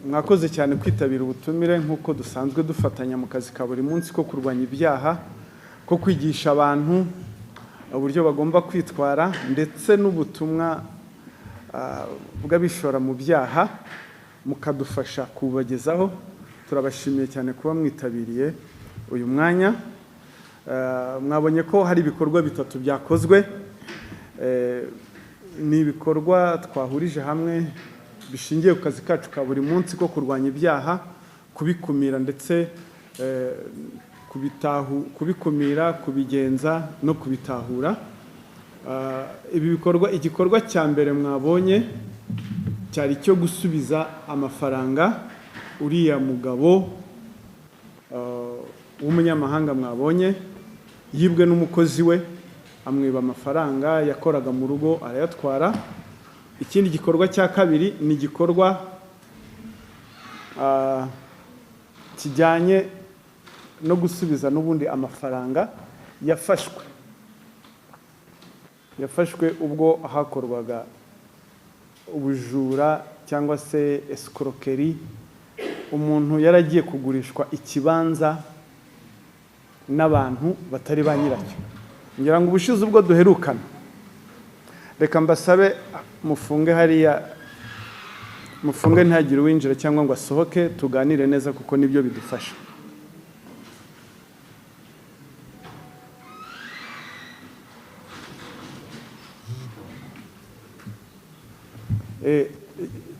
mwakoze cyane kwitabira ubutumire nk'uko dusanzwe dufatanya mu kazi ka buri munsi ko kurwanya ibyaha, ko kwigisha abantu uburyo bagomba kwitwara ndetse n'ubutumwa bw'abishora mu byaha mukadufasha kubagezaho. Turabashimiye cyane kuba mwitabiriye uyu mwanya. Mwabonye ko hari ibikorwa bitatu byakozwe. Ni ibikorwa twahurije hamwe bishingiye ku kazi kacu ka buri munsi ko kurwanya ibyaha, kubikumira ndetse kubikumira, kubigenza no kubitahura. Ibi bikorwa, igikorwa cya mbere mwabonye cyari cyo gusubiza amafaranga uriya mugabo w'umunyamahanga mwabonye yibwe n'umukozi we, amwiba amafaranga yakoraga mu rugo arayatwara. Ikindi gikorwa cya kabiri ni igikorwa kijyanye no gusubiza n'ubundi amafaranga yafashwe ubwo hakorwaga ubujura cyangwa se escroquerie. Umuntu yaragiye kugurishwa ikibanza n'abantu batari ba nyiracyo. Ngira ngo ubushize ubwo duherukana, reka mbasabe mufunge hariya, mufunge ntihagire uwinjira cyangwa ngo asohoke, tuganire neza kuko nibyo bidufasha.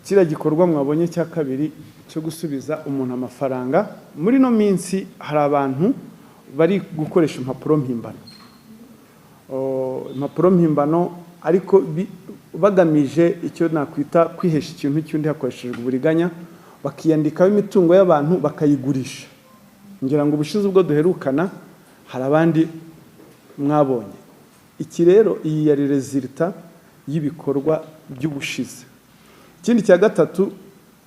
Kiriya gikorwa mwabonye cya kabiri cyo gusubiza umuntu amafaranga, muri no minsi hari abantu bari gukoresha impapuro mpimbano. Impapuro mpimbano ariko bagamije icyo nakwita kwihesha ikintu cy'undi hakoreshejwe uburiganya, bakiyandikaho imitungo y'abantu bakayigurisha. Ngira ngo ubushize ubwo duherukana hari abandi mwabonye. Iki rero iyi yari resulta y'ibikorwa by'ubushize. Ikindi cya gatatu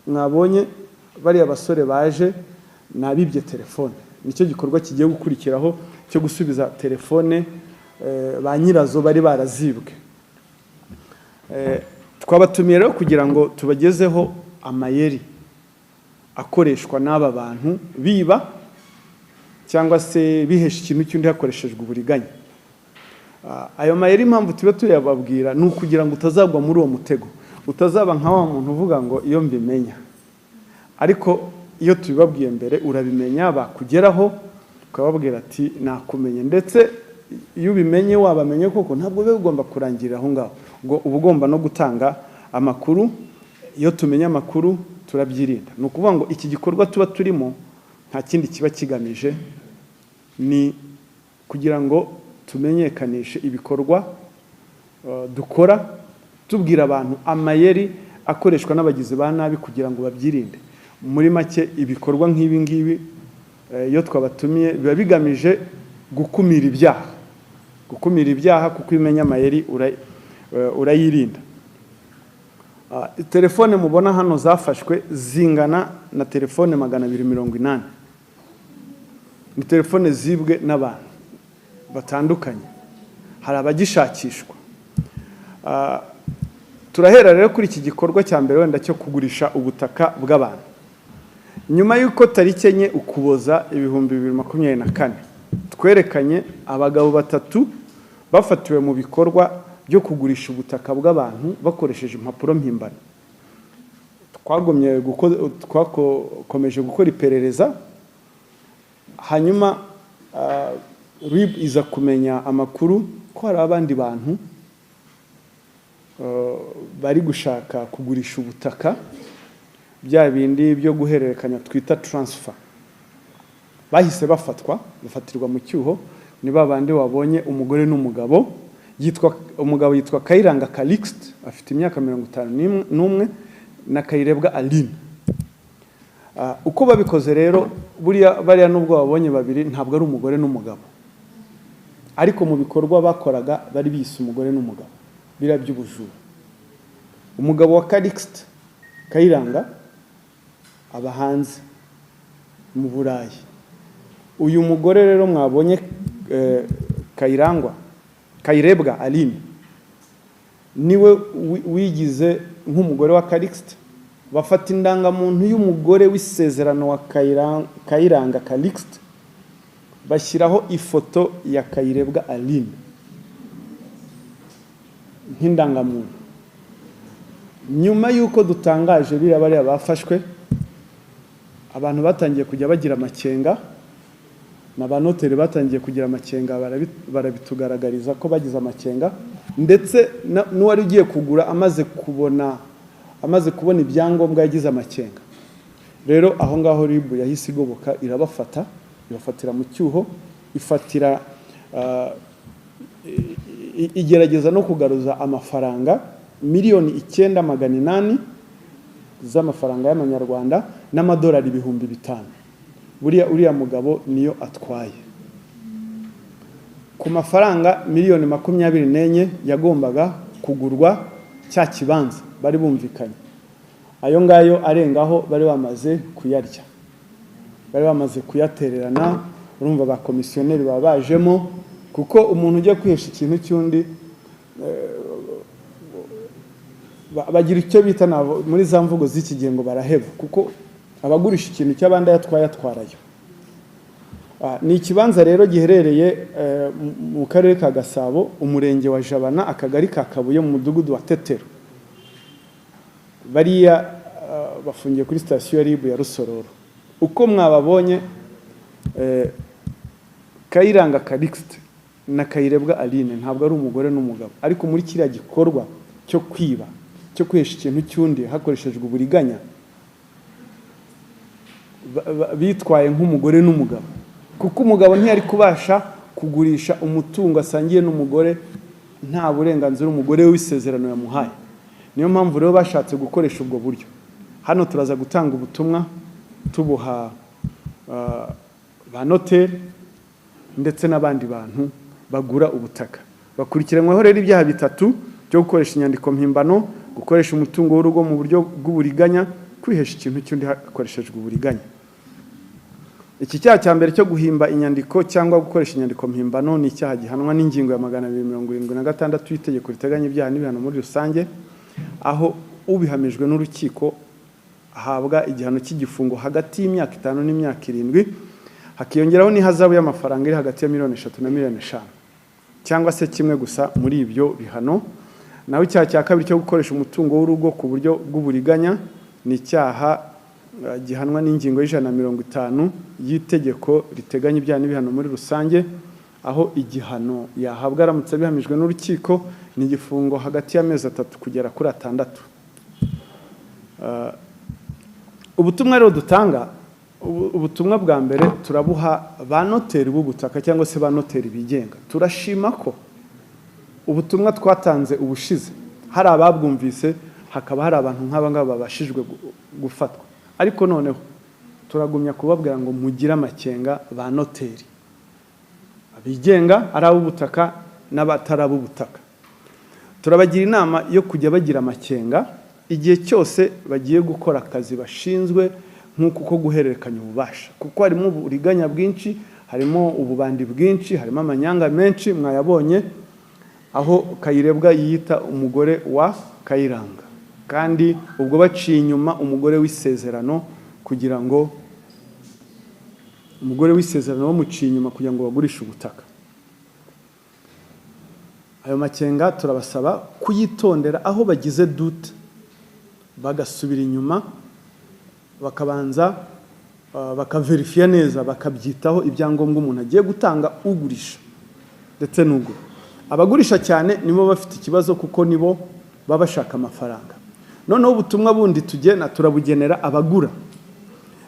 mwabonye bariya basore baje nabibye telefone. Nicyo gikorwa kigiye gukurikiraho cyo gusubiza telefone ba nyirazo bari barazibwe. Twabatumiye rero kugira ngo tubagezeho amayeri akoreshwa n'aba bantu biba cyangwa se bihesha ikintu cy'undi hakoreshejwe uburiganya. Ayo mayeri impamvu tuba tuyababwira ni ukugira ngo utazagwa muri uwo mutego, utazaba nka wa muntu uvuga ngo iyo mbimenya. Ariko iyo tubibabwiye mbere urabimenya, bakugeraho ukababwira ati nakumenye. Ndetse iyo ubimenye wabamenye koko ntabwo biba bigomba kurangirira aho ngaho, ngo uba ugomba no gutanga amakuru. Iyo tumenya amakuru turabyirinda. Ni ukuvuga ngo iki gikorwa tuba turimo nta kindi kiba kigamije, ni kugira ngo tumenyekanishe ibikorwa dukora, tubwira abantu amayeri akoreshwa n'abagizi ba nabi kugira ngo babyirinde. Muri make ibikorwa nk'ibi ngibi iyo twabatumiye biba bigamije gukumira ibyaha. Gukumira ibyaha kuko imenya amayeri urayirinda. Telefone mubona hano zafashwe zingana na telefone 280. Ni telefone zibwe n'abantu batandukanye, hari abagishakishwa. Turahera rero kuri iki gikorwa cya mbere wenda cyo kugurisha ubutaka bw'abantu. Nyuma y'uko tariki enye Ukuboza 2024 twerekanye abagabo batatu bafatiwe mu bikorwa byo kugurisha ubutaka bw'abantu bakoresheje impapuro mpimbano. Twakomeje gukora iperereza, hanyuma RIB iza kumenya amakuru ko hari abandi bantu bari gushaka kugurisha ubutaka, bya bindi byo guhererekanya twita transfer. Bahise bafatirwa mu cyuho. Ni babandi wabonye umugore n'umugabo, umugabo yitwa Kayiranga Calixte afite imyaka 51 na Kayirebwa Aline. Uko babikoze rero bariya nubwo babonye babiri ntabwo ari umugore n'umugabo, ariko mu bikorwa bakoraga bari bise umugore n'umugabo, bira by'ubujura. Umugabo wa Calixte Kayiranga aba hanze mu Burayi. Uyu mugore rero mwabonye Kayirebwa Aline niwe wigize nk'umugore wa Calixte, bafata indangamuntu y'umugore w'isezerano wa Kayiranga Calixte bashyiraho ifoto ya Kayirebwa Aline nk'indangamuntu. Nyuma y'uko dutangaje biriya bari bafashwe, abantu batangiye kujya bagira amakenga, n'abanoteri batangiye kugira amakenga, barabitugaragariza ko bagize amakenga, ndetse n'uwari ugiye kugura amaze kubona ibyangombwa yagize amakenga. Rero aho ngaho RIB yahise igoboka irabafata, ibafatira mu cyuho, ifatira igerageza no kugaruza amafaranga miliyoni 9,800 z'amafaranga y'amanyarwanda n'amadolari 5,000. Uriya mugabo niyo atwaye. Ku mafaranga miliyoni 24 yagombaga kugurwa cya kibanza bari bumvikanye. Ayo ngayo arengaho bari bamaze kuyarya, bari bamaze kuyatererana. Urumva ba komisiyoneri babajemo, kuko umuntu ujya kwihesha ikintu cy'undi bagira icyo bita muri za mvugo z'iki gihe ngo baraheba, kuko abagurisha ikintu cy'abandi atwarayo. Ni ikibanza rero giherereye mu karere ka Gasabo, umurenge wa Jabana, akagari ka Kabuye, mu mudugudu wa Tetero. Bariya bafungiye kuri sitasiyo ya RIB ya Rusororo. Uko mwababonye, Kayiranga Calixte na Kayirebwa Aline ntabwo ari umugore n'umugabo, ariko muri kiriya gikorwa cyo kwiba, cyo kwihesha ikintu cy'undi hakoreshejwe uburiganya, bitwaye nk'umugore n'umugabo, kuko umugabo ntiyari kubasha kugurisha umutungo asangiye n'umugore nta burenganzira umugore w'isezerano yamuhaye. Niyo mpamvu rero bashatse gukoresha ubwo buryo. Hano turaza gutanga ubutumwa tubuha ba noteri ndetse n'abandi bantu bagura ubutaka. Bakurikiranyweho rero ibyaha 3 byo gukoresha inyandiko mpimbano, gukoresha umutungo w'urugo mu buryo bw'uburiganya, kwihesha ikintu cy'undi hakoreshejwe uburiganya. Iki cyaha cya mbere cyo guhimba inyandiko cyangwa gukoresha inyandiko mpimbano ni icyaha gihanwa n'ingingo ya 276 y'itegeko riteganya ibyaha n'ibihano muri rusange, aho ubihamijwe n'urukiko ahabwa igihano cy'igifungo hagati y'imyaka 5 n'imyaka 7, hakiyongeraho n'ihazabu y'amafaranga iri hagati ya 3 na 5 cyangwa se kimwe gusa muri ibyo bihano. Naho icyaha cya kabiri cyo gukoresha umutungo w'urugo ku buryo bw'uburiganya ni icyaha gihanwa n'ingingo y'150 y'itegeko riteganya ibyaha n'ibihano muri rusange, aho igihano yahabwa aramutse bihamijwe n'urukiko ni igifungo hagati y'amezi 3 kugera kuri 6. Ubutumwa rero dutanga, ubutumwa bwa mbere turabuha ba noteri b'ubutaka cyangwa se ba noteri bigenga. Turashima ko ubutumwa twatanze ubushize hari ababwumvise, hakaba hari abantu nk'aba ngaba babashijwe gufatwa, ariko noneho turagumya kubabwira ngo mugire amakenga ba noteri abigenga, ari ab'ubutaka n'abatari ab'ubutaka. Turabagira inama yo kujya bagira amakenga igihe cyose bagiye gukora akazi bashinzwe, nk'uko guhererekanya ububasha, kuko harimo uburiganya bwinshi, harimo ububandi bwinshi, harimo amanyanga menshi mwayabonye, aho Kayirebwa yiyita umugore wa Kayiranga, kandi ubwo baciye inyuma umugore w'isezerano kugira ngo bamuciye inyuma kugira ngo bagurishe ubutaka. Ayo makenga turabasaba kuyitondera, aho bagize dute bagasubira inyuma, bakabanza bakaverifiya neza, bakabyitaho ibyangombwa umuntu agiye gutanga, ugurisha ndetse n'ugura. Abagurisha cyane nibo bafite ikibazo, kuko nibo baba bashaka amafaranga. Noneho ubutumwa bundi tugena turabugenera abagura.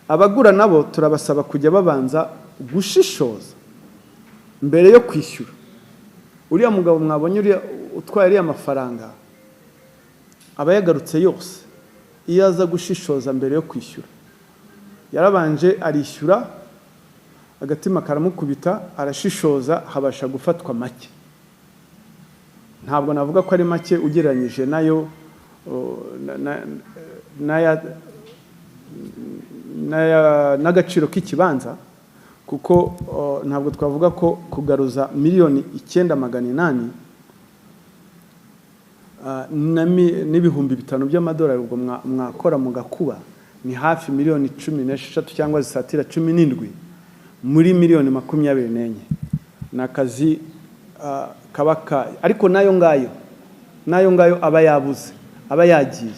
Abagura nabo turabasaba kujya babanza gushishoza mbere yo kwishyura. Uriya mugabo mwabonye uriya utwaye ariya mafaranga aba yagarutse yose, iyo aza gushishoza mbere yo kwishyura. Yarabanje arishyura, agatima karamukubita, arashishoza, habasha gufatwa make. Ntabwo navuga ko ari make ugereranyije nayo n'agaciro k'ikibanza, kuko ntabwo twavuga ko kugaruza miliyoni 9,800 n'ibihumbi 5 by'amadolari ubwo mwakora mugakuba ni hafi miliyoni 16 cyangwa zisatira 17 muri miliyoni 24 nakazi kabaka ariko nayo ngayo aba yabuze aba yagiye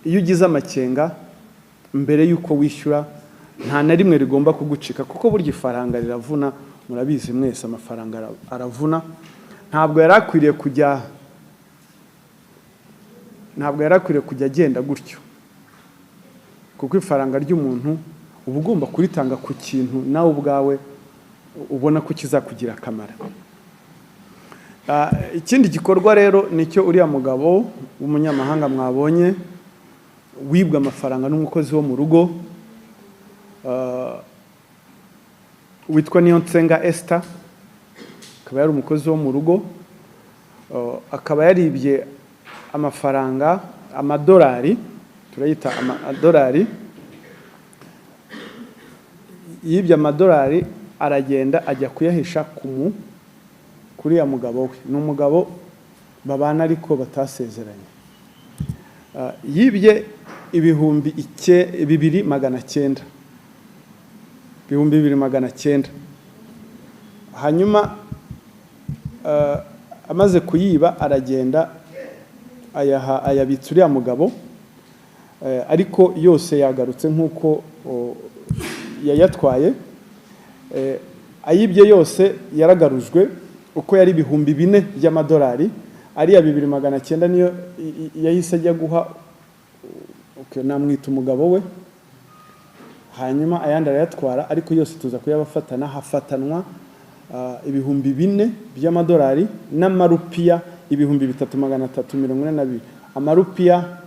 iyo ugize amakenga mbere yuko wishyura nta na rimwe rigomba kugucika kuko burya ifaranga riravuna murabizi mwese amafaranga aravuna ntabwo yarakwiriye kujya agenda gutyo kuko ifaranga ry'umuntu uba ugomba kuritanga ku kintu nawe ubwawe ubona ko kizakugira akamaro. Ikindi gikorwa rero nicyo uriya mugabo w'umunyamahanga mwabonye wibwa amafaranga n'umukozi wo mu rugo witwa Niyonsenga Esther, akaba yari umukozi wo mu rugo, akaba yaribye amafaranga amadolari, turayita amadolari, yibye amadolari aragenda ajya kuyahisha kuri ya mugabo we. Ni umugabo babana ariko batasezeranye. Yibye ibihumbi 2,900. Hanyuma amaze kuyiba aragenda ayabitsa uriya mugabo, ariko yose yagarutse nk'uko yayatwaye. Ayibye yose yaragarujwe uko yari ibihumbi 4 by'amadolari, ariya 2,900 niyo yahise ajya guha namwita umugabo we, hanyuma ayandi arayatwara, ariko yose tuza kuyabafatana, hafatanwa ibihumbi 4 by'amadolari n'amarupiya 3,342. Amarupiya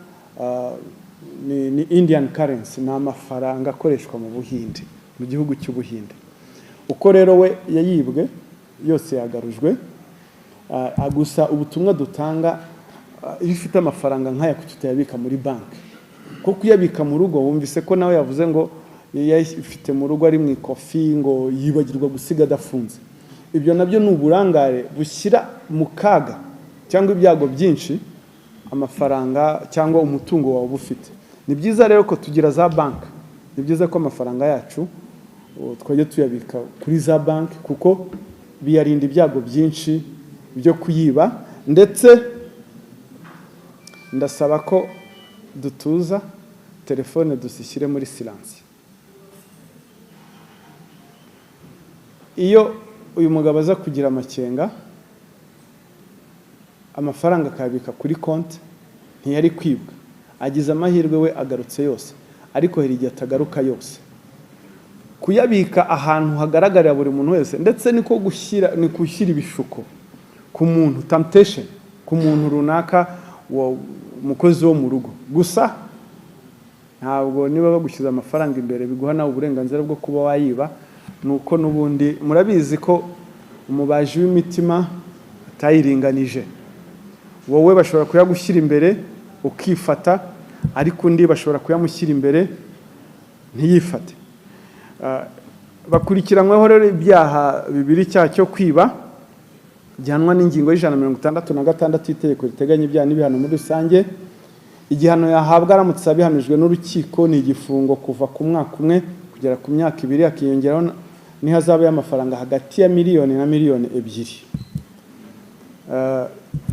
ni Indian currency, ni amafaranga akoreshwa mu Buhinde, mu gihugu cy'Ubuhinde. Uko rero we yayibwe yose yagarujwe. Gusa ubutumwa dutanga iyo ufite amafaranga nk'aya kutayabika muri banki, ko kuyabika mu rugo wumvise ko nawe yavuze ngo yayifite mu rugo ari mu ikofi ngo yibagirwa gusiga adafunze. Ibyo nabyo ni uburangare bushyira mu kaga cyangwa ibyago byinshi amafaranga cyangwa umutungo wawe ufite. Ni byiza rero ko tugira za banki, ni byiza ko amafaranga yacu twajya tuyabika kuri za banki kuko biyarinda ibyago byinshi byo kuyiba. Ndetse ndasaba ko dutuza telefone dusishyire muri silence. Iyo uyu mugabo aza kugira amakenga amafaranga akabika kuri konti ntiyari kwibwa, agize amahirwe we agarutse yose, ariko hari igihe atagaruka yose. Kuyabika ahantu hagaragarira buri muntu wese, ndetse niko gushyira ibishuko ku muntu, temptation ku muntu runaka umukozi wo mu rugo. Gusa ntabwo niba bagushyize amafaranga imbere biguha nawe uburenganzira bwo kuba wayiba, nuko nubundi murabizi ko umubaji w'imitima atayiringanije. Wowe bashobora kuyagushyira imbere ukifata, ariko undi bashobora kuyamushyira imbere ntiyifate. Bakurikiranyweho rero ibyaha bibiri, icyaha cyo kwiba gihanwa n'ingingo y'166 y'itegeko riteganya ibyaha n'ibihano muri rusange. Igihano yahabwa aramutse abihamijwe n'urukiko ni igifungo kuva ku mwaka umwe kugera ku myaka 2, akiyongeraho n'ihazabu y'amafaranga hagati ya miliyoni na miliyoni 2.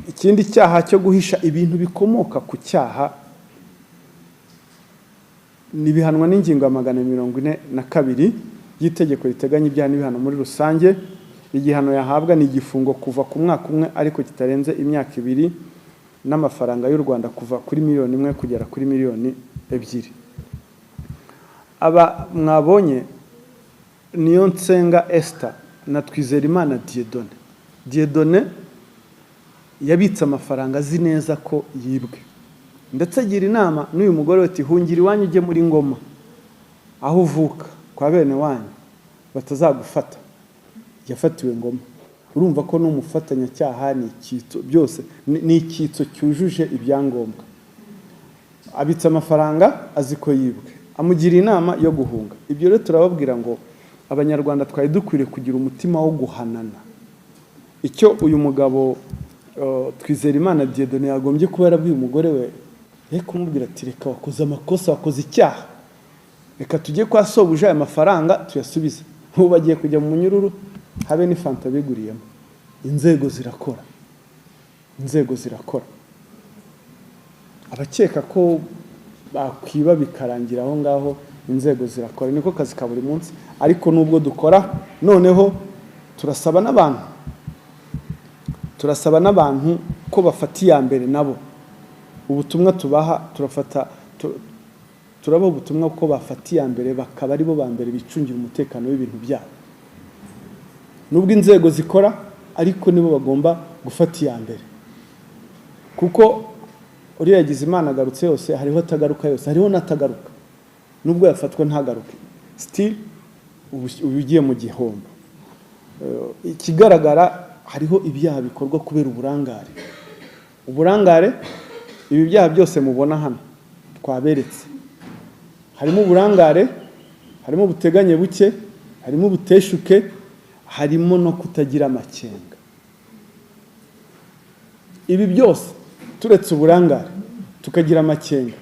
Ikindi cyaha cyo guhisha ibintu bikomoka ku cyaha ni bihanwa n'ingingo ya 142 y'itegeko riteganya ibyaha n'ibihano muri rusange. Igihano yahabwa ni igifungo kuva ku mwaka umwe ariko kitarenze imyaka 2 n'amafaranga y'u Rwanda kuva kuri miliyoni 1 kugera kuri miliyoni 2. Aba mwabonye Niyonsenga Esther na Twizerimana Dieudonne yabitse amafaranga azi neza ko yibwe, ndetse agira inama n'uyu mugore ati hungira iwanyu ujye muri Ngoma aho uvuka kwa bene wanyu batazagufata. Yafatiwe Ngoma. Urumva ko n'umufatanyacyaha ni icyitso, byose ni icyitso cyujuje ibyangombwa. Abitse amafaranga azi ko yibwe, amugira inama yo guhunga. Ibyo rero turababwira ngo Abanyarwanda twari dukwiriye kugira umutima wo guhanana. Icyo uyu mugabo Twizerimana Dieudonné yagombye kuba yarabwiye umugore we kumubwira ati reka wakoze amakosa, wakoze icyaha, reka tujye kwa sobuja aya mafaranga tuyasubize. Ubu bagiye kujya mu munyururu habe n'ifanta biguriyemo. Inzego zirakora. Abakeka ko bakwiba bikarangira aho ngaho, inzego zirakora. Niko kazi ka buri munsi. Ariko nubwo dukora, noneho turasaba n'abantu ko bafatiye mbere nabo. Ubutumwa tubaha turabaha ubutumwa ko bafatiye mbere, bakaba ari bo ba mbere bicungira umutekano w'ibintu byabo. Nubwo inzego zikora, ariko nibo bagomba gufatiya mbere. Kuko uriya yagize Imana agarutse yose, hariho atagaruka yose, hariho n'atagaruka. Nubwo yafatwa ntagaruke, still ugiye mu gihombo. Ikigaragara, hariho ibyaha bikorwa kubera uburangare. Ibi byaha byose mubona hano twaberetse, harimo uburangare, harimo ubuteganye buke, harimo ubuteshuke, harimo no kutagira amakenga. Ibi byose turetse uburangare, tukagira amakenga,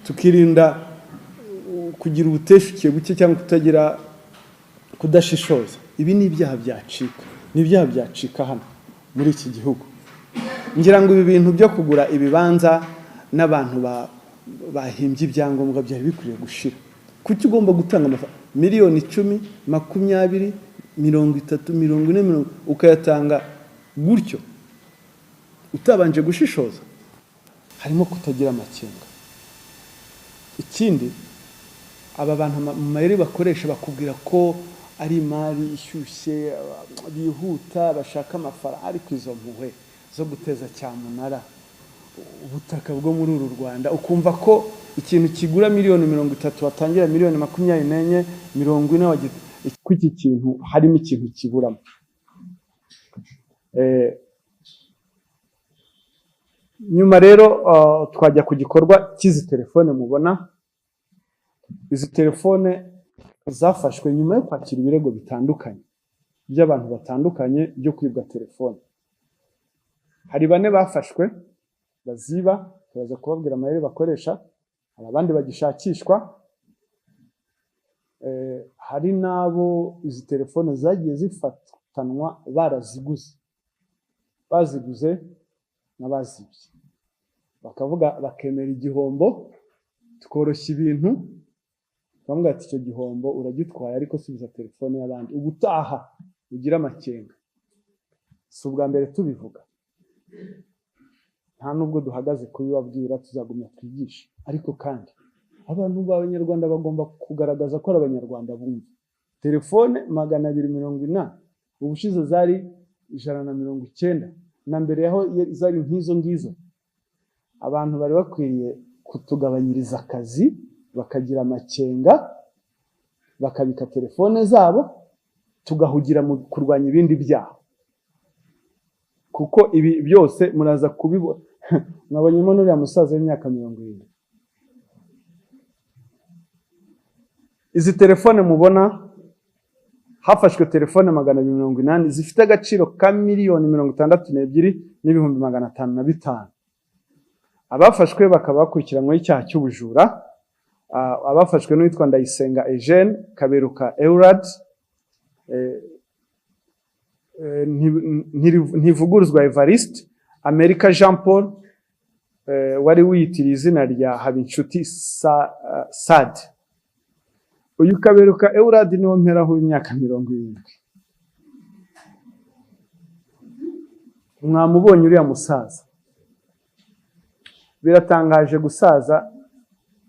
tukirinda kugira ubuteshuke buke cyangwa kudashishoza, ibi ni ibyaha byacika hano muri iki gihugu. Ngira ngo ibi bintu byo kugura ibibanza n'abantu bahimbye ibyangombwa byari bikwiriye gushira. Kuki ugomba gutanga amafaranga miliyoni 10, 20, 30, 40, ukayatanga gutyo utabanje gushishoza? Harimo kutagira amakenga. Ikindi, aba bantu mu mayeri bakoresha bakubwira ko ari imari ishyushye, bihuta, bashaka amafaranga, ariko izo mpuhwe zo guteza cyamunara ubutaka bwo muri uru Rwanda, ukumva ko ikintu kigura miliyoni 30 watangira miliyoni 24, 40, ko iki kintu harimo ikintu kiburamo. Nyuma rero twajya ku gikorwa cy'izi telefone mubona. Izi telefone zafashwe nyuma yo kwakira ibirego bitandukanye by'abantu batandukanye byo kwibwa telefone. Hari 4 bafashwe baziba, turaza kubabwira amayeri bakoresha. Hari abandi bagishakishwa. Hari nabo izi telefone zagiye zifatanwa baziguze n'abazibye, bakavuga bakemera igihombo, tukoroshya ibintu, bamwe ati icyo gihombo uragitwaye, ariko subiza telefone y'abandi, ubutaha ugira amakenga. Si ubwa mbere tubivuga, nta nubwo duhagaze kubibabwira, tuzagumya twigisha. Ariko kandi abantu b'Abanyarwanda bagomba kugaragaza ko ari Abanyarwanda bumva. Telefone 240, ubushize zari 190, na mbere yaho zari nk'izo ngizo. Abantu bari bakwiriye kutugabanyiriza akazi, bakagira amakenga, bakabika telefone zabo, tugahugira mu kurwanya ibindi byaha. Kuko ibi byose muraza kubibona. Mwabonyemo n'uriya musaza w'imyaka 70. Izi telefone mubona, hafashwe telefone 280 zifite agaciro ka miliyoni 62,505. Abafashwe bakaba bakurikiranyweho icyaha cy'ubujura. Abafashwe n'uwitwa Ndayisenga Eugene, Kaberuka Eulad, Ntivuguruzwa Evariste, Amerika Jean Paul, wari wiyitiriye izina rya Habinshuti Sad. Uyu Kaberuka Eulad niwo mperaho imyaka 70. Mwamubonye uriya musaza, biratangaje gusaza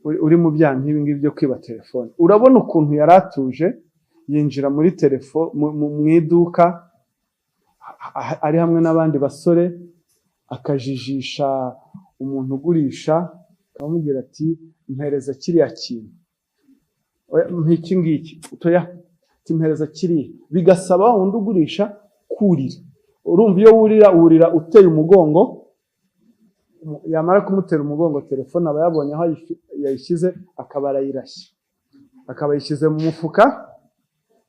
uri mu byaha nk'ibi ngibi byo kwiba telefone. Urabona ukuntu yaratuje, yinjira muri telefone mu iduka, ari hamwe n'abandi basore, akajijisha umuntu ugurisha, akamubwira ati mpereza kiriya kintu, nk'iki ngiki, utoya timpereza kiriya. Bigasaba undi ugurisha kurira. Urumva iyo wurira uteye umugongo, yamara kumutera umugongo, telefone aba yabonye aho yayishyize, akaba arayirashye, akaba yishyize mu mufuka,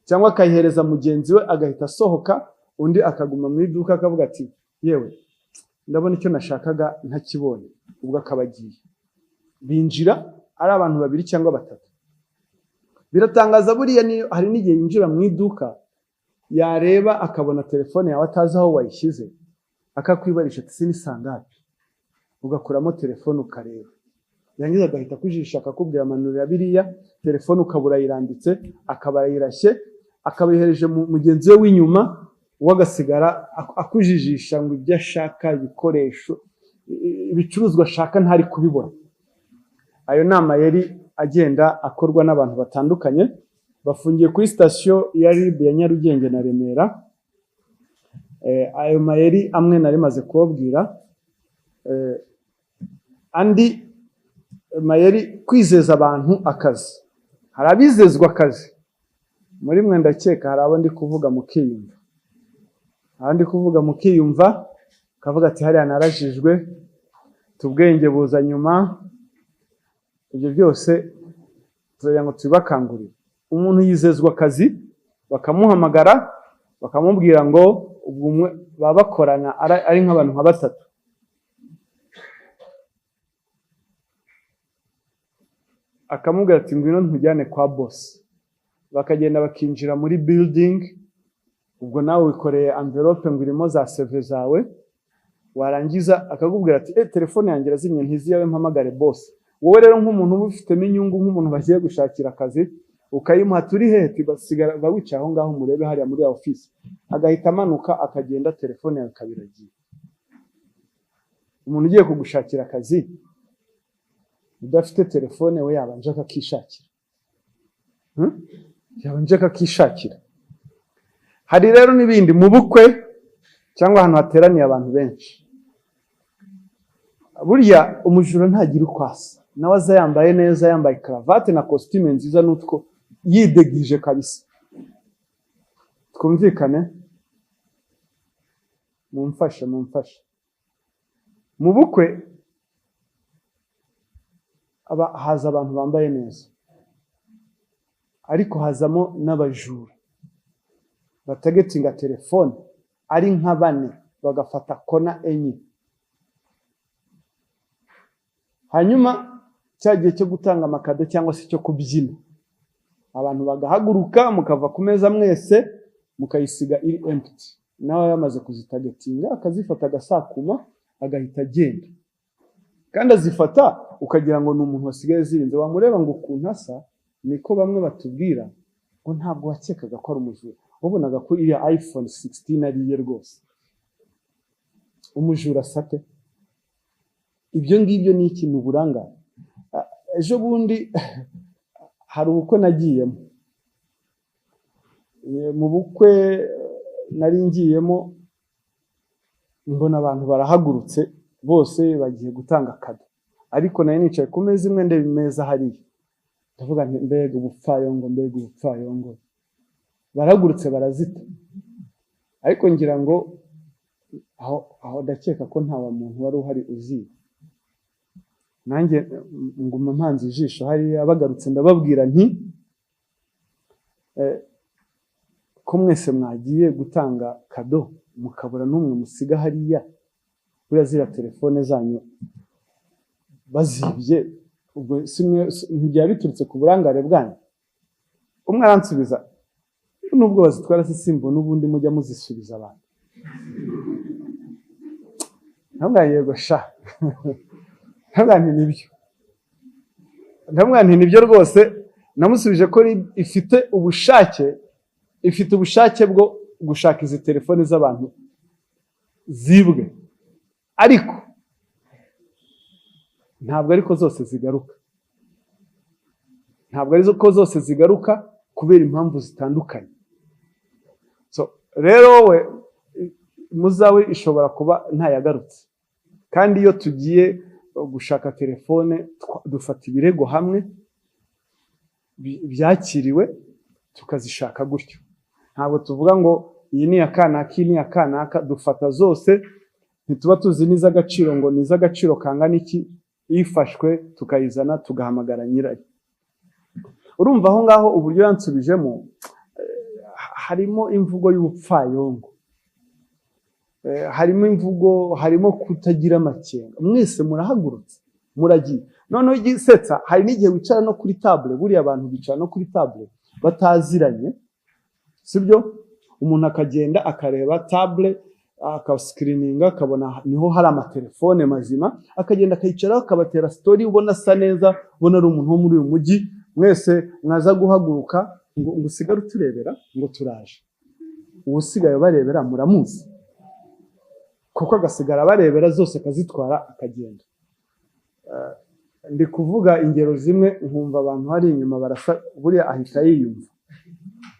cyangwa akayihereza mugenzi we, agahita asohoka, undi akaguma mu iduka akavuga ati yewe ndabona icyo nashakaga ntakibonye, ubwo akabagiye. Binjira ari abantu 2 cyangwa 3. Biratangaza buriya niyo hari n'igihe yinjira mu iduka yareba akabona telefone yawe atazi aho wayishyize, akakwibarisha ati sinisangapi, ugakuramo telefone ukareba, yangiza agahita kujisha akakubwira amanurira biriya telefone ukabura yirambitse, akabarayirashye, akabihereje mugenzi we w'inyuma, wagasigara akujijisha ngo ibyo ashaka, ibikoresho, ibicuruzwa ashaka ntari kubibona. Ayo nama yari agenda akorwa n'abantu batandukanye. Bafungiye kuri station ya RIB ya Nyarugenge na Remera. Ayo mayeri amwe nari maze kubabwira. Andi mayeri kwizeza abantu akazi. Hari abizezwa akazi, muri mwe ndakeka hari abo ndi kuvuga mukiyumva. Abandi kuvuga mukiyumva kavuga ati hariya narajijwe, tubwenge buza nyuma. Ibyo byose tugira ngo tubakangurire. Umuntu yizezwa akazi, bakamuhamagara, bakamubwira ngo ubwo umwe babakorana ari nk'abantu nka 3. Akamubwira ati ngwino ntujyane kwa boss. Bakagenda bakinjira muri building, ubwo nawe wikoreye envelope ngo irimo za CV zawe. Warangiza akakubwira ati telefone yanjye razimye ntiziyawe mpamagare boss. Wowe rero nk'umuntu ubifitemo inyungu, nk'umuntu bagiye gushakira akazi, ukayimuha turi heti basigara bawica aho ngaho murebe hariya muri office, agahita amanuka akagenda, telefone yawe kabiragiye. Umuntu ugiye kugushakira akazi udafite telefone we yabanje akakishakira. Yabanje akakishakira. Hari rero n'ibindi mu bukwe cyangwa ahantu hateraniye abantu benshi. Burya umujura ntagira ukwasa, nawe aza yambaye neza, yambaye cravate na costume nziza n'utwo yidegije kabisa. Twumvikane, mumfashe. Mu bukwe haza abantu bambaye neza, ariko hazamo n'abajura batagetinga telefone ari nka 4 bagafata kona enye. Hanyuma cyagiye cyo gutanga amakado cyangwa se cyo kubyina, abantu bagahaguruka mukava ku meza mwese mukayisiga iri empty, nawe yamaze kuzitagetinga akazifata agasakuma agahita agenda. Kandi azifata ukagira ngo ni umuntu wasigaye zirinze, wamureba ngo ukuntu asa, niko bamwe batubwira ngo ntabwo wakekaga ko ari umujura, wabonaga ko iriya iPhone 16 ariye rwose. Umujura sate ibyo ngibyo ni ikintu burangare. Ejo bundi hari ubukwe nagiyemo, mu bukwe nari ngiyemo mbona abantu barahagurutse bose bagiye gutanga kado, ariko nari nicaye ku meza imwe ndeba imeza hariya, ndavuga nti mbega ubupfayongo. Barahagurutse barazita, ariko ngira ngo aho ndakeka ko nta muntu wari uhari uziba. Nanjye nguma mpanze ijisho hariya, bagarutse ndababwira nti ko mwese mwagiye gutanga kado mukabura n'umwe musiga hariya, buriya zira telefone zanyu bazibye, ubwo ntibyaba biturutse ku burangare bwanyu. Umwe aransubiza, nubwo bazitwara se simbo n'ubundi mujya muzisubiza abantu. Ntabwo yego sha ntabwo nibyo rwose. Namusubije ko ifite ubushake bwo gushaka izi telefone z'abantu zibwe, ariko ntabwo ariko zose zigaruka, kubera impamvu zitandukanye. Rero we muzawe ishobora kuba ntayagarutse, kandi iyo tugiye gushaka telefone dufata ibirego hamwe byakiriwe tukazishaka gutyo. Ntabwo tuvuga ngo iyi ni iya kanaka, dufata zose, ntituba tuzi n'iz'agaciro ngo ni iz'agaciro kangana iki, ifashwe tukayizana tugahamagara nyirayo. Urumva aho ngaho uburyo yansubijemo harimo imvugo y'ubupfayongo. harimo imvugo, harimo kutagira amakenga. Mwese murahagurutse, muragiye. Noneho igisetsa, hari n'igihe wicara no kuri table, buriya abantu bicara no kuri table bataziranye, sibyo? Umuntu akagenda akareba table, akascreeninga, akabona niho hari amatelefone mazima, akagenda akayicaraho akabatera story, ubona asa neza, ubona ari umuntu wo muri uyu mujyi. Mwese mwaza guhaguruka ngo usigare uturebera ngo turaje. Usigaye barebera muramuzi, kuko agasigara barebera zose akazitwara akagenda. Ndi kuvuga ingero zimwe nkumva abantu hari inyuma barasa, buriya ahita yiyumva.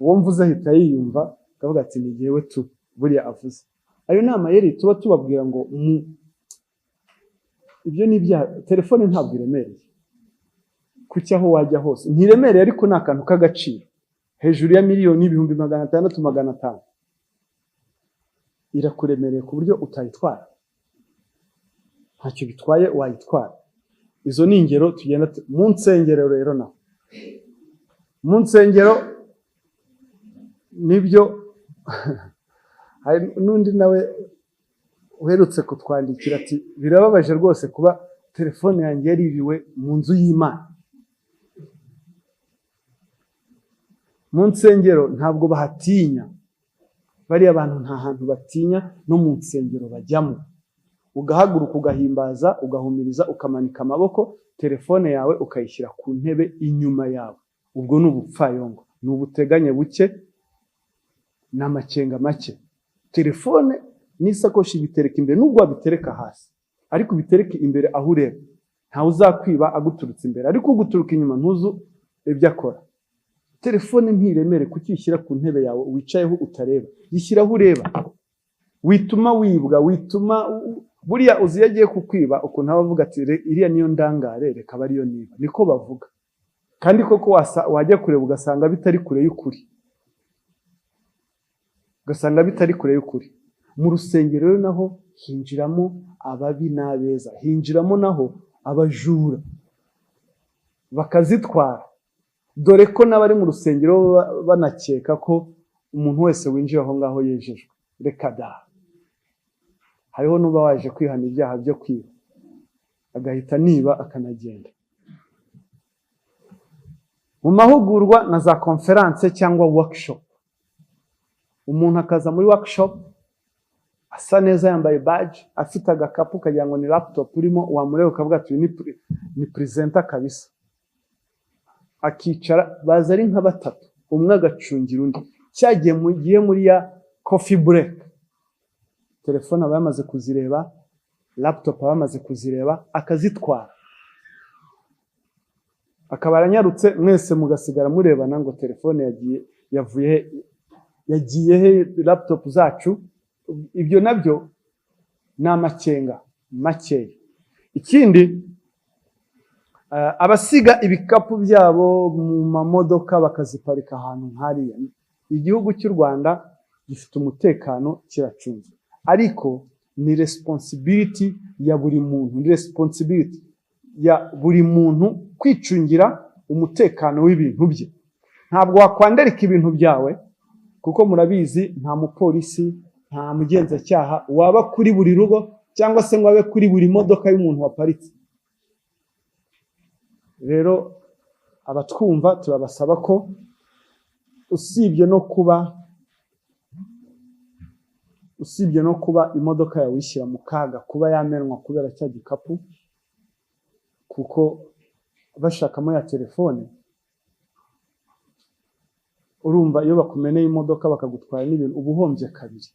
Uwo mvuze ahita yiyumva akavuga ati ni jyewe tu, buriya avuze. Ayo ni amayeri tuba tubabwira ngo ibyo ni ibyaha. Telefone ntabwo iremereye, kuki aho wajya hose ntiremereye, ariko ni akantu k'agaciro hejuru ya miliyoni, ibihumbi 600, 500. Irakuremereye ku buryo utayitwara, ntacyo bitwaye wayitwara. Izo ni ingero tugenda mu nsengero. Rero naho mu nsengero nibyo hari n'undi nawe uherutse kutwandikira ati birababaje rwose kuba telefone yanjye yaribiwe mu nzu y'Imana. Mu nsengero ntabwo bahatinya, bariya abantu nta hantu batinya, no mu nsengero bajyamo. Ugahaguruka ugahimbaza, ugahumiriza, ukamanika amaboko, telefone yawe ukayishyira ku ntebe inyuma yawe. Ubwo ni ubupfayongo, ni ubuteganye buke, n'amakenga make. Telefone n'isakoshi bitereka imbere, nubwo wabitereka hasi, ariko bitereke imbere aho ureba. Ntawe uzakwiba aguturutse imbere, ariko uguturuka inyuma ntuzu ibyo akora. Telefone ntiremere kukishyira ku ntebe yawe wicayeho utareba, yishyiraho ureba. Wituma wibwa, wituma buriya uzi yagiye kukwiba ukuntu abavuga ati iriya niyo ndangare, reka bariyo niba. Niko bavuga. Kandi koko wajya kureba ugasanga bitari kure y'ukuri. Ugasanga bitari kure y'ukuri. Mu rusengero rero naho hinjiramo ababi n'abeza, hinjiramo naho abajura bakazitwara. Dore ko n'abari mu rusengero banakeka ko umuntu wese winjira aho ngaho yejejwe. Reka da, hariho n'uba waje kwihana ibyaha byo kwiba, agahita niba akanagenda. Mu mahugurwa na za conference cyangwa workshop, umuntu akaza muri workshop asa neza, yambaye badge, afite agakapu kagira ngo ni laptop urimo, wamureba ukavuga ati ni presenter kabisa. Akicara, baza ari nka batatu, umwe agacungira undi. Cyagiye mugiye muri ya coffee break, telefone aba yamaze kuzireba, laptop aba yamaze kuzireba, akazitwara. Akaba aranyarutse, mwese mugasigara murebana ngo telefone yagiye he laptop zacu. Ibyo nabyo ni amakenga makeya. Ikindi, abasiga ibikapu byabo mu mamodoka bakaziparika ahantu nk'ariya. Igihugu cy'u Rwanda gifite umutekano, kiracunzwe, ariko ni responsibility ya buri muntu, ni responsibility ya buri muntu kwicungira umutekano w'ibintu bye. Ntabwo wakwandarika ibintu byawe, kuko murabizi nta mupolisi, nta mugenzacyaha waba kuri buri rugo, cyangwa se ngo abe kuri buri modoka y'umuntu waparitse. Rero abatwumva turabasaba ko usibye no kuba imodoka yawe ishyira mu kaga kuba yamenwa kubera cya gikapu, kuko bashakamo ya telefone, urumva iyo bakumeneye imodoka bakagutwara n'ibintu ubuhombye kabiri.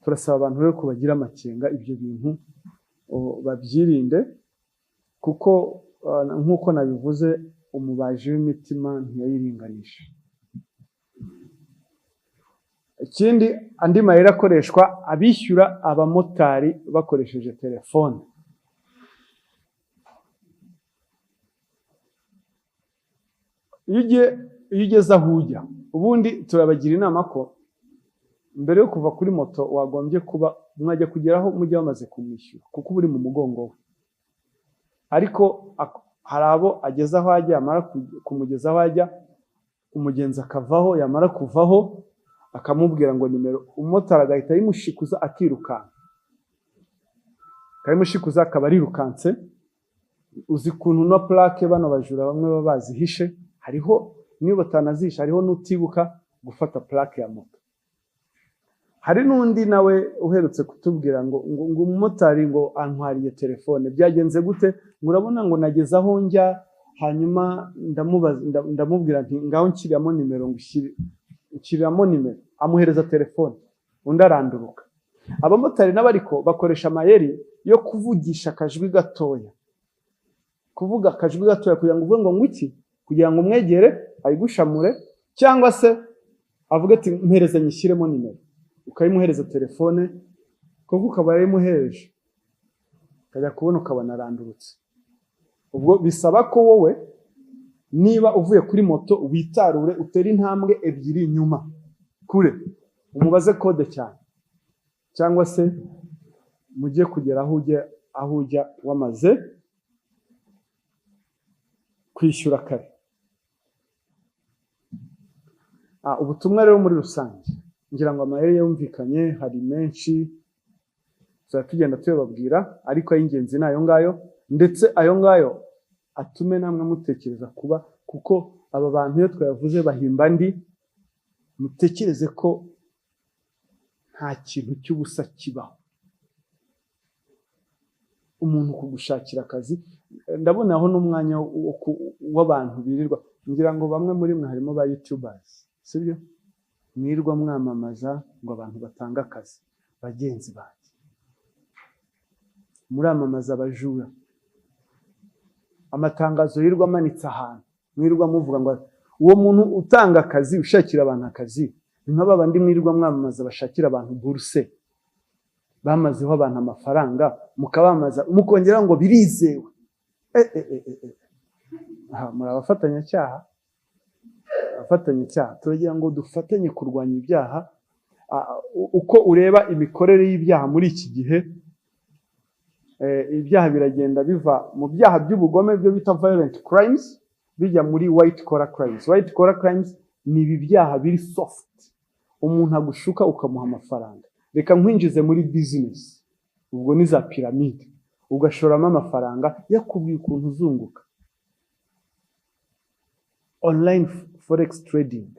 Turasaba abantu rero kubagira amakenga, ibyo bintu babyirinde, kuko nk'uko nabivuze, umubaji w'imitima ntiyayiringanisha. Ikindi, andi mayeri akoreshwa, abishyura abamotari bakoresheje telefone. Iyo ugeze aho ujya, ubundi turabagira inama ko mbere yo kuva kuri moto wagombye kuba mwajya kugeraho mujya bamaze kumwishyura, kuko uri mu mugongo we. Ariko hari abo ageze aho ajya, yamara kumugeza aho ajya, umugenzi akavaho, yamara kuvaho akamubwira ngo nimero, umumotari agahita yimushikuza akirukanka, akayimushikuza akaba arirukanse. Uzi kuntu no plaque bano bajura bamwe baba bazihishe, hariho niyo batanazihisha, hariho n'utibuka gufata plaque ya moto. Hari n'undi nawe uherutse kutubwira ngo umumotari ngo antwariye telefone, byagenze gute? Murabona ngo nageze aho njya, hanyuma ndamubwira nti ngaho nshyiramo nimero, nshyiramo nimero, amuhereza telefone, undi aranduruka. Abamotari n'abariko bakoresha amayeri yo kuvugisha akajwi gatoya, kuvuga akajwi gatoya kugira ngo uvuge ngo ngwiki, kugira ngo umwegere ayigushamure, cyangwa se avuge ati mpereze nyishyiremo nimero, ukayimuhereza telefone, kuko ukaba yayimuhereje kajya kubona ukabona arandurutse. Ubwo bisaba ko wowe niba uvuye kuri moto witarure, utera intambwe ebyiri inyuma kure, umubaze kode cyane, cyangwa se mujye kugera aho ujya wamaze kwishyura kare. Ubutumwa rero muri rusange ngira ngo amayeri yumvikanye, hari menshi tugenda tuyababwira, ariko ay'ingenzi ni ayo ngayo, ndetse ayo ngayo atume namwe mutekereza kuba, kuko aba bantu iyo twayavuze bahimba andi, mutekereze ko nta kintu cy'ubusa kibaho. Umuntu kugushakira akazi, ndabona aho n'umwanya w'abantu birirwa, ngira ngo bamwe muri mwe harimo ba YouTubers, sibyo? Mwirwa mwamamaza ngo abantu batanga akazi. Bagenzi banjye, muramamaza abajura, amatangazo yirwa amanitse ahantu, mwirwa muvuga ngo uwo muntu utanga akazi, ushakira abantu akazi, nk'aba bandi mwirwa mwamamaza bashakira abantu buruse, bamazeho abantu amafaranga, mukabamaza mukongera ngo birizewe. Muri abafatanyacyaha, turagira ngo dufatanye kurwanya ibyaha. Uko ureba imikorere y'ibyaha muri iki gihe, ibyaha biragenda biva mu byaha by'ubugome byo bita violent crimes bijya muri white collar crimes. White collar crimes ni ibi byaha biri soft, umuntu agushuka ukamuha amafaranga, reka nkwinjize muri business, ubwo ni za pyramide, ugashoramo amafaranga yakubwiye ukuntu uzunguka. Online forex trading,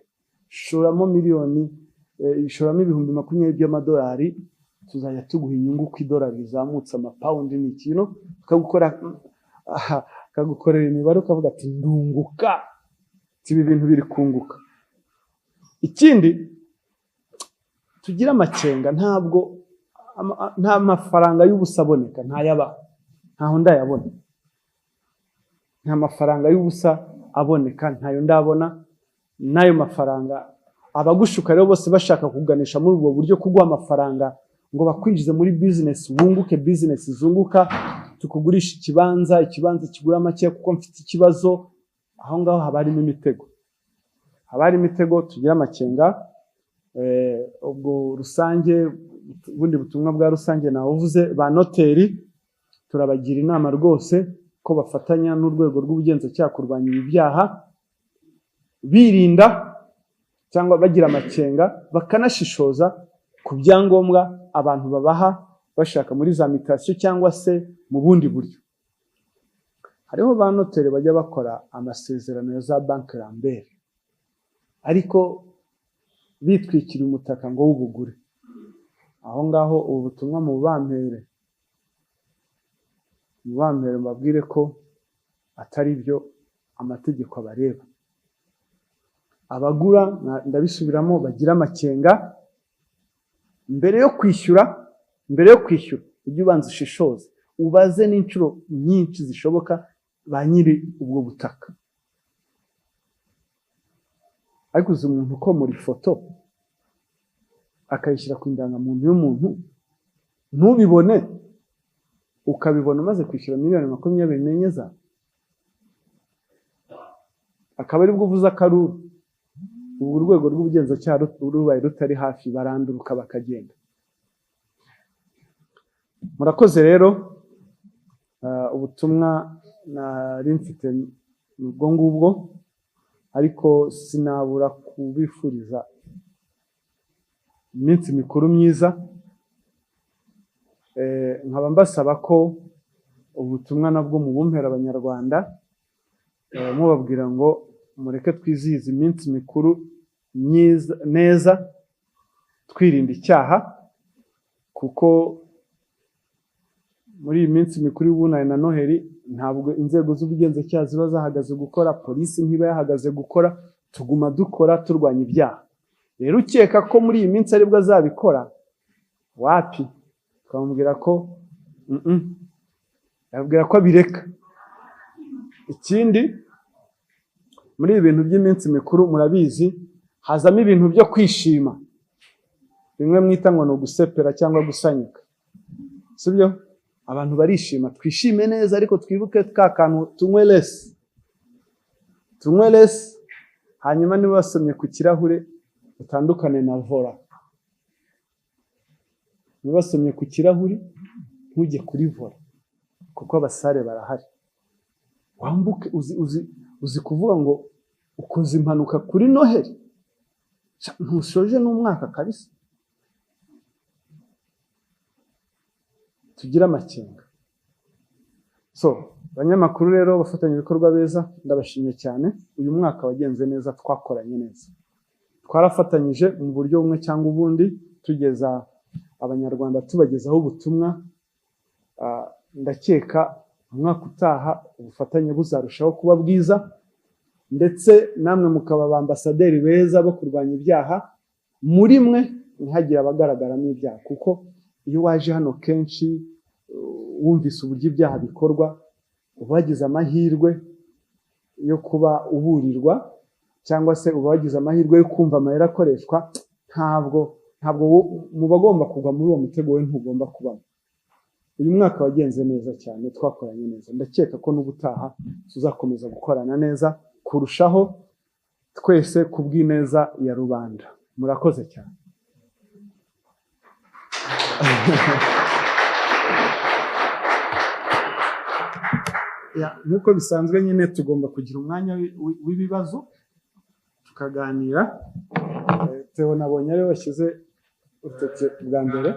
shoramo miliyoni, shoramo ibihumbi 20 by'amadolari, tuzajya tuguha inyungu ku idolari rizamutse amapaundi n'ikintu, kagukorera imibare ukavuga ati ndunguka, ibi bintu biri kunguka. Ikindi tugira amakenga, nta mafaranga y'ubusa aboneka, ntaho ndayabona. Nta mafaranga y'ubusa aboneka, ntayo ndabona. Nayo mafaranga abagushuka rero bose bashaka kuganisha muri ubwo buryo, kuguha amafaranga ngo bakwinjize muri business, wunguke, business zunguka, tukugurisha ikibanza kigura make kuko mfite ikibazo. Aho ngaho haba harimo imitego, tugira amakenga. Ubwo rusange, ubundi butumwa bwa rusange navuze, ba noteri turabagira inama rwose ko bafatanya n'urwego rw'ubugenzacyaha kurwanya ibi byaha, birinda cyangwa bagira amakenga, bakanashishoza ku byangombwa abantu babaha bashaka muri za mutation cyangwa se mu bundi buryo. Hariho ba noteri bajya bakora amasezerano ya za banki Lambert, ariko bitwikira umutaka ngo w'ubugure. Aho ngaho ubu butumwa mu bampere mbabwire ko atari byo amategeko abareba. Abagura, ndabisubiramo, bagira amakenga mbere yo kwishyura, ujye ubanza ushishoze, ubaze n'inshuro nyinshi zishoboka ba nyiri ubwo butaka. Ariko uzi umuntu ko muri foto akayishyira ku indangamuntu y'umuntu, ntubibone, ukabibona umaze kwishyura miliyoni 24 za, akaba ari bwo uvuze akaruru. Ubu urwego rw'ubugenzacyaha rubaye rutari hafi, baranduruka bakagenda. Murakoze rero, ubutumwa nari mfite ubwo ngubwo, ariko sinabura kubifuriza iminsi mikuru myiza. Nkaba mbasaba ko ubutumwa nabwo mubumpera abanyarwanda, mubabwira ngo mureke twizihize iminsi mikuru myiza neza, twirinda icyaha, kuko muri iyi minsi mikuru y'ubunani na Noheli ntabwo inzego z'ubugenzacyaha ziba zahagaze gukora, polisi ntiba yahagaze gukora, tuguma dukora turwanya ibyaha. Rero ukeka ko muri iyi minsi aribwo azabikora, wapi, twamubwira ko yabwira ko abireka. Ikindi, muri ibi bintu by'iminsi mikuru murabizi hazamo ibintu byo kwishima, bimwe mwita ngo ni ugusepera cyangwa gusanyuka, sibyo? Abantu barishima, twishime neza, ariko twibuke ka kantu tunywe lesi, hanyuma niba wasomye ku kirahure utandukane na vola. Niba wasomye ku kirahuri ntujye kuri vola, kuko abasare barahari. Wambuke, uzi kuvuga ngo ukoze impanuka kuri Noheli, ntushoje n'umwaka kabisa. Tugira amakenga. Abanyamakuru rero, bafatanya ibikorwa beza, ndabashimye cyane. Uyu mwaka wagenze neza, twakoranye neza, twarafatanyije mu buryo bumwe cyangwa ubundi, tugeza abanyarwanda tubagezaho ubutumwa. Ndakeka umwaka utaha ubufatanye buzarushaho kuba bwiza, ndetse namwe mukaba abambasaderi beza bo kurwanya ibyaha. Muri mwe ntihagire abagaragaramo ibyaha, kuko iyo waje hano kenshi wumvise uburyo ibyaha bikorwa, uba wagize amahirwe yo kuba uburirwa, cyangwa se uba wagize amahirwe yo kumva amayeri akoreshwa. Ntabwo muba agomba kugwa muri uwo mutego, we ntugomba kubamo. Uyu mwaka wagenze neza cyane, twakoranye neza. Ndakeka ko n'ubutaha tuzakomeza gukorana neza kurushaho, twese kubw'ineza ya rubanda. Murakoze cyane. Nk'uko bisanzwe nyine tugomba kugira umwanya w'ibibazo tukaganira. Theo nabonye ariwe washyize urutoki bwa mbere.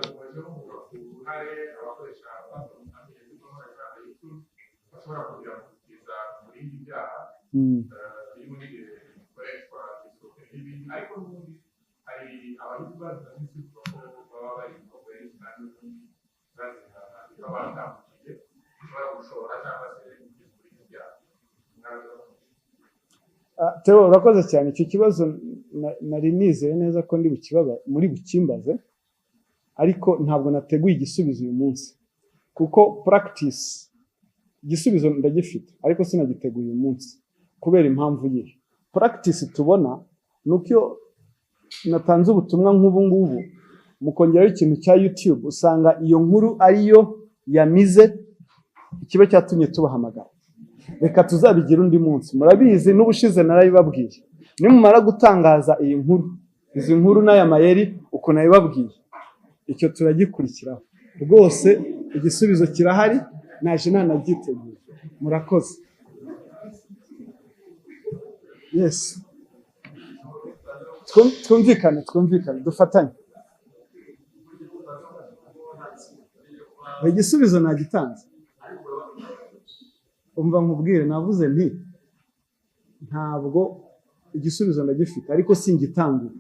Theo, urakoze cyane. Icyo kibazo nari nizeye neza ko muri bukimbaze, ariko ntabwo nateguye igisubizo uyu munsi, kuko practice igisubizo ndagifite, ariko sinagiteguye uyu munsi kubera impamvu yihe. Practice tubona nuko iyo natanze ubutumwa nk'ubu ngubu, mukongeraho ikintu cya YouTube, usanga iyo nkuru ariyo yamize ikiba cyatumye tubahamagara. Reka tuzabigira undi munsi. Murabizi n'ubushize narabibabwiye, nimumara gutangaza iyi nkuru, izi nkuru n'aya mayeri uko nabibabwiye, icyo turagikurikiraho rwose. Igisubizo kirahari, naje nanabyiteguye. Murakoze. Yes, twumvikane, dufatanye. Igisubizo nagitanze. Umva nkubwire, navuze nti ntabwo igisubizo ndagifite, ariko singitangura.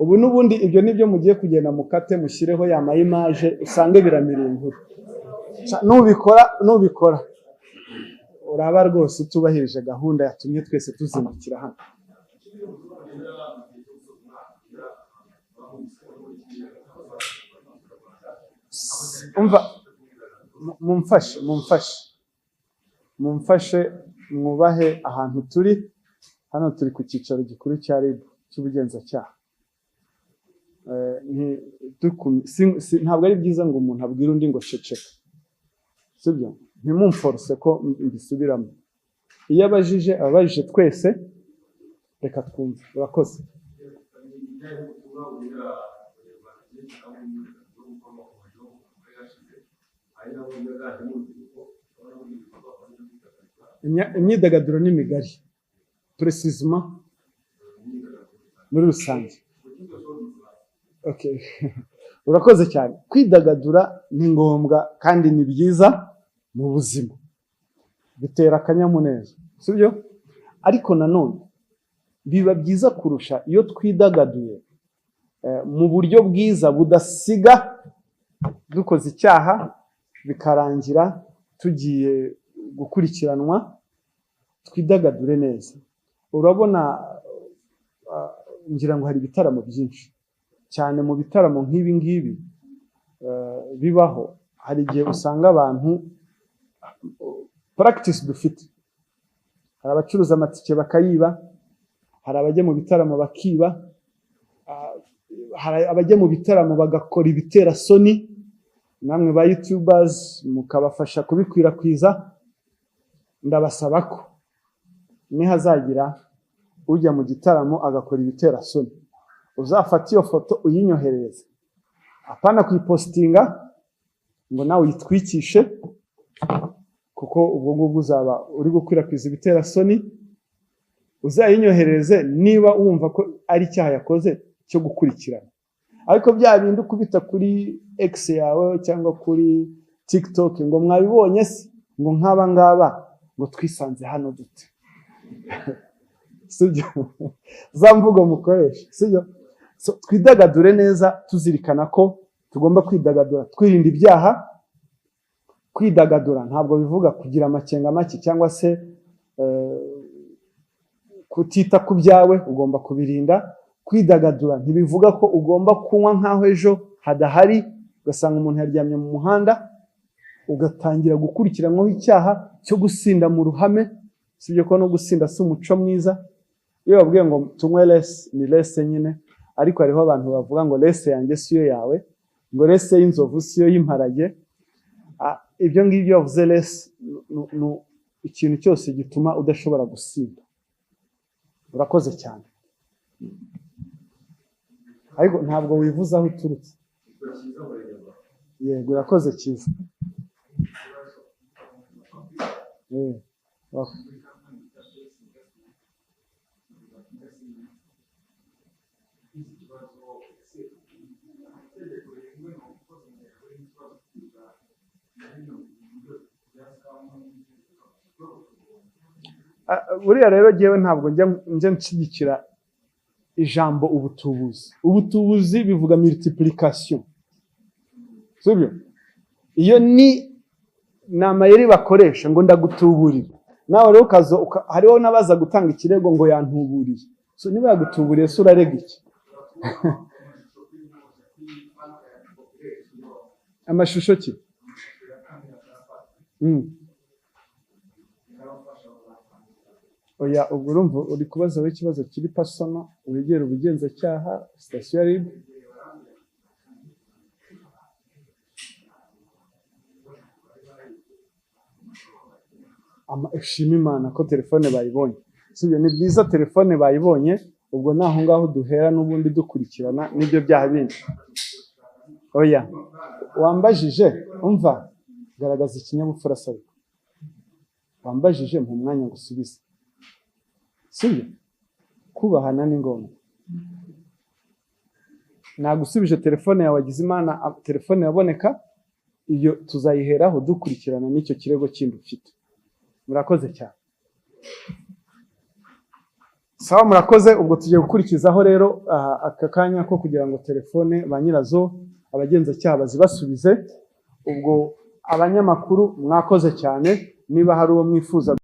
Ubu n'ubundi ibyo nibyo mugiye kugenda mukate, mushyireho ya mayimaje, usange biramira inkuru. Nubikora uraba rwose utubahirije gahunda yatumye twese tuzindukira hano. Umva, mumfashe mwubahe ahantu turi. Hano turi ku cyicaro gikuru cya RIB cy'ubugenzacyaha. Ntabwo ari byiza ngo umuntu abwire undi ngo ceceka, sibyo? Ntimumforce ko mbisubiramo. Iyo abajije twese, reka twumve. Urakoze. Imyidagaduro ni migari, precisement muri rusange. Okay. Urakoze cyane. Kwidagadura ni ngombwa kandi ni byiza mu buzima, bitera akanyamuneza, sibyo? Ariko nanone biba byiza kurusha iyo twidagaduye mu buryo bwiza budasiga dukoze icyaha bikarangira tugiye gukurikiranwa. Twidagadure neza. Urabona, ngira ngo hari ibitaramo byinshi cyane. Mu bitaramo nk'ibi ngibi bibaho, hari igihe usanga abantu practice dufite. Hari abacuruza amatike bakayiba, hari abajya mu bitaramo bakiba, hari abajya mu bitaramo bagakora ibitera soni. Namwe ba YouTubers mukabafasha kubikwirakwiza. Ndabasaba ko nihazagira ujya mu gitaramo agakora ibitera soni, uzafata iyo foto uyinyohereze, apana kuyipostinga ngo nawe uyitwikishe, kuko ubwo ngubwo uzaba uri gukwirakwiza ibitera soni. Uzayinyohereze niba wumva ko ari icyaha yakoze cyo gukurikirana. Ariko bya bindi ukubita kuri X yawe cyangwa kuri TikTok ngo mwabibonye se, ngo nk'aba ngaba ngo twisanze hano dute. Sibyo? Za mvugo mukoresha, sibyo? So, twidagadure neza tuzirikana ko tugomba kwidagadura, twirinda ibyaha. Kwidagadura ntabwo bivuga kugira amakenga make cyangwa se kutita ku byawe, ugomba kubirinda. Kwidagadura ntibivuga ko ugomba kunywa nkaho ejo hadahari, ugasanga umuntu yaryamye mu muhanda ugatangira gukurikiranwaho icyaha cyo gusinda mu ruhame. Sibyo ko no gusinda si umuco mwiza. Iyo babwiye ngo tunywe lese, ni lese nyine, ariko hariho abantu bavuga ngo lese yanjye siyo yawe, ngo lese y'inzovu siyo y'imparage. Ibyo ngibyo bavuze lese ni ikintu cyose gituma udashobora gusinda. Urakoze cyane. Ariko ntabwo wivuza aho uturutse. Yego, urakoze cyiza. Buriya rero jyewe ntabwo njya nshyigikira ijambo ubutubuzi. Ubutubuzi bivuga multiplication, sibyo? Iyo ni amayeri bakoresha ngo ndagutuburira. Nawe rero hariho n'abaza gutanga ikirego ngo yantuburiye. So niba yagutuburiye se urarega iki? Amashusho ki? Oya, ubwo urumva uri kubaza ikibazo kiri pasona, wegera ubugenzacyaha, sitasiyo ya RIB. Shima Imana ko telefone bayibonye. Sibyo, ni byiza telefone bayibonye, ubwo naho ngaho duhera n'ubundi dukurikirana n'ibyo byaha bindi. Oya, wambajije, umva, garagaza ikinyabupfura sawa. Wambajije mu mwanya gusubiza. Sibyo? Kubahana ni ngombwa. Nagusubije telefone yawe wagize Imana, telefone yaboneka, iyo tuzayiheraho dukurikirana n'icyo kirego kindi ufite. Murakoze cyane. Sawa, murakoze. Ubwo tugiye gukurikizaho rero aka kanya ko kugira ngo telefone ba nyirazo abagenzacyaha bazibasubize. Ubwo abanyamakuru mwakoze cyane. Niba hari uwo mwifuza